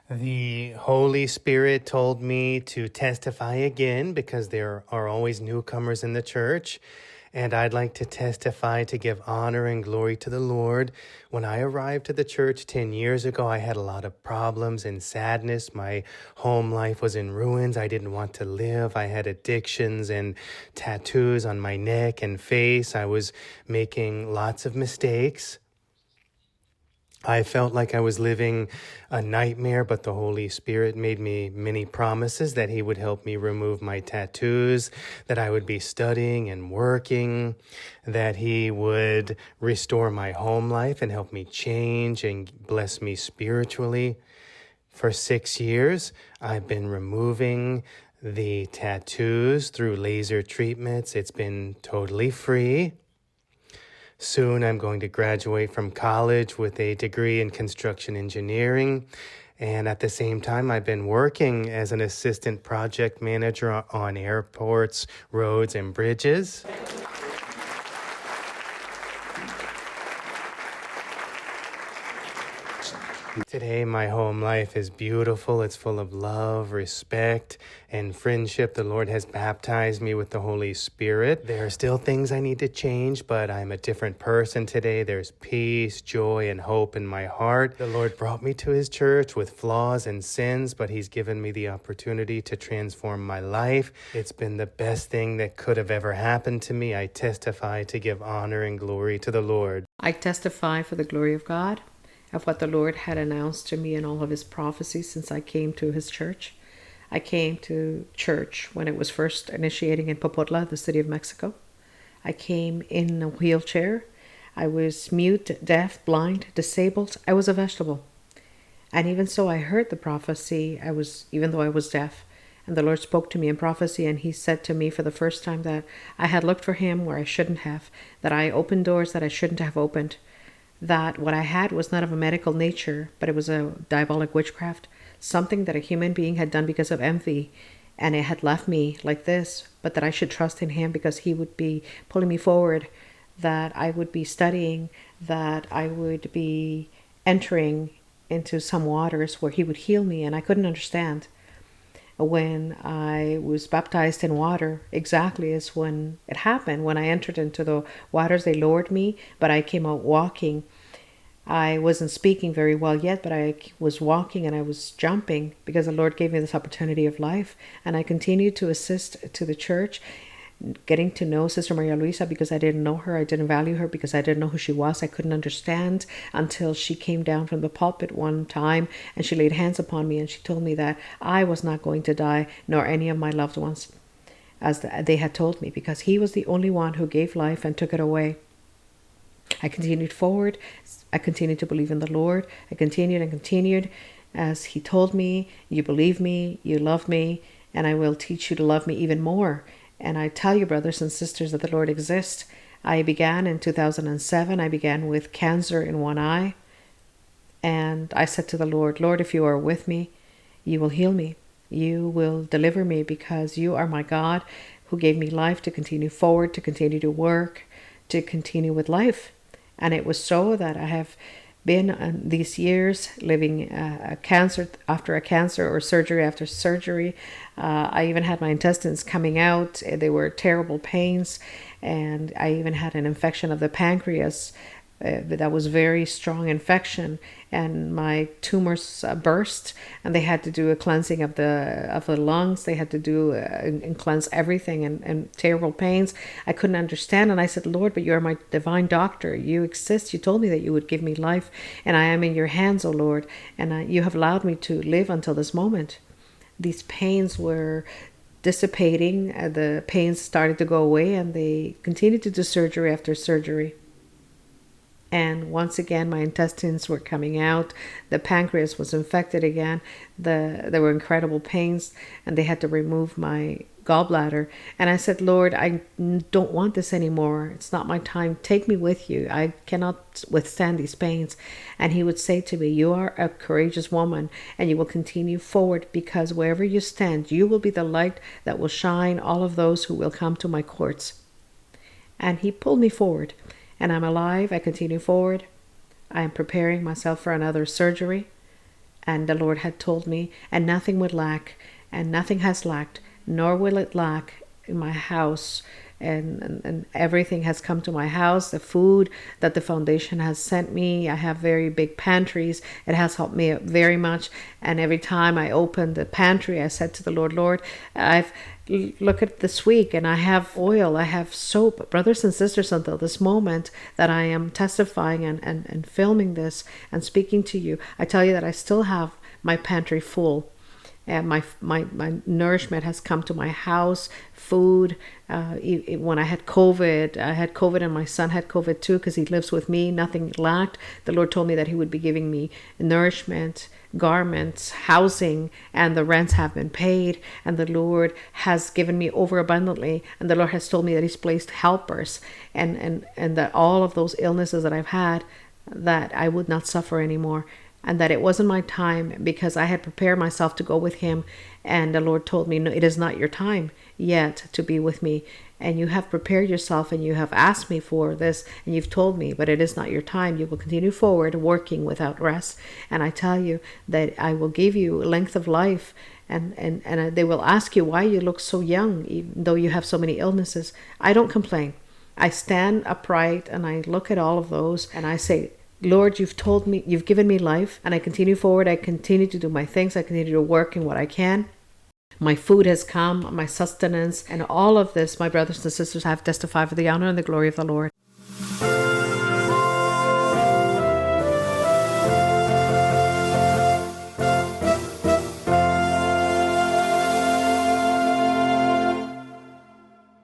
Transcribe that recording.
The Holy Spirit told me to testify again because there are always newcomers in the church. And I'd like to testify to give honor and glory to the Lord. When I arrived to the church 10 years ago, I had a lot of problems and sadness. My home life was in ruins. I didn't want to live. I had addictions and tattoos on my neck and face. I was making lots of mistakes. I felt like I was living a nightmare, but the Holy Spirit made me many promises that He would help me remove my tattoos, that I would be studying and working, that He would restore my home life and help me change and bless me spiritually. For 6 years, I've been removing the tattoos through laser treatments. It's been totally free. Soon I'm going to graduate from college with a degree in construction engineering. And at the same time, I've been working as an assistant project manager on airports, roads, and bridges. Today, my home life is beautiful. It's full of love, respect, and friendship. The Lord has baptized me with the Holy Spirit. There are still things I need to change, but I'm a different person today. There's peace, joy, and hope in my heart. The Lord brought me to His church with flaws and sins, but He's given me the opportunity to transform my life. It's been the best thing that could have ever happened to me. I testify to give honor and glory to the Lord. I testify for the glory of God, of what the Lord had announced to me in all of His prophecies since I came to His church. I came to church when it was first initiating in Popotla, the city of Mexico. I came in a wheelchair. I was mute, deaf, blind, disabled. I was a vegetable. And even so, I heard the prophecy, even though I was deaf. And the Lord spoke to me in prophecy, and He said to me for the first time that I had looked for Him where I shouldn't have, that I opened doors that I shouldn't have opened, that what I had was not of a medical nature, but it was a diabolic witchcraft, something that a human being had done because of envy, and it had left me like this, but that I should trust in Him because He would be pulling me forward, that I would be studying, that I would be entering into some waters where He would heal me, and I couldn't understand. When I was baptized in water, exactly as when it happened. When I entered into the waters, they lowered me, but I came out walking. I wasn't speaking very well yet, but I was walking and I was jumping because the Lord gave me this opportunity of life. And I continued to assist to the church, getting to know Sister Maria Luisa because I didn't know her. I didn't value her because I didn't know who she was. I couldn't understand until she came down from the pulpit one time and she laid hands upon me and she told me that I was not going to die, nor any of my loved ones, as they had told me, because He was the only one who gave life and took it away. I continued forward. I continued to believe in the Lord. I continued and continued as He told me, you believe me, you love me, and I will teach you to love me even more. And I tell you, brothers and sisters, that the Lord exists. I began in 2007. I began with cancer in one eye. And I said to the Lord, Lord, if you are with me, you will heal me. You will deliver me because you are my God who gave me life to continue forward, to continue to work, to continue with life. And it was so that I have been these years living a cancer after a cancer or surgery after surgery. I even had my intestines coming out. They were terrible pains. And I even had an infection of the pancreas. That was very strong infection, and my tumors burst, and they had to do a cleansing of the lungs. They had to do and cleanse everything, and terrible pains. I couldn't understand, and I said, Lord, but you are my divine doctor. You exist. You told me that you would give me life, and I am in your hands, O Lord, and you have allowed me to live until this moment. These pains were dissipating. The pains started to go away, and they continued to do surgery after surgery. And once again, my intestines were coming out. The pancreas was infected again. There were incredible pains, and they had to remove my gallbladder. And I said, Lord, I don't want this anymore. It's not my time. Take me with you. I cannot withstand these pains. And He would say to me, you are a courageous woman, and you will continue forward, because wherever you stand, you will be the light that will shine all of those who will come to my courts. And He pulled me forward. And I'm alive. I continue forward. I am preparing myself for another surgery. And the Lord had told me, and nothing would lack, and nothing has lacked, nor will it lack in my house. And everything has come to my house. The food that the foundation has sent me, I have very big pantries. It has helped me very much. And every time I open the pantry, I said to the Lord, Lord, I've look at this week, and I have oil, I have soap. Brothers and sisters, until this moment that I am testifying and filming this and speaking to you, I tell you that I still have my pantry full. And my nourishment has come to my house, food. When I had COVID, and my son had COVID too, because he lives with me. Nothing lacked. The Lord told me that he would be giving me nourishment, garments, housing, and the rents have been paid. And the Lord has given me overabundantly. And the Lord has told me that He's placed helpers, and that all of those illnesses that I've had, that I would not suffer anymore. And that it wasn't my time, because I had prepared myself to go with Him. And the Lord told me, no, it is not your time yet to be with me. And you have prepared yourself, and you have asked me for this, and you've told me, but it is not your time. You will continue forward working without rest. And I tell you that I will give you length of life. And they will ask you why you look so young, even though you have so many illnesses. I don't complain. I stand upright, and I look at all of those, and I say, Lord, you've told me, you've given me life, and I continue forward. I continue to do my things. I continue to work in what I can. My food has come, my sustenance, and all of this, my brothers and sisters, have testified for the honor and the glory of the Lord.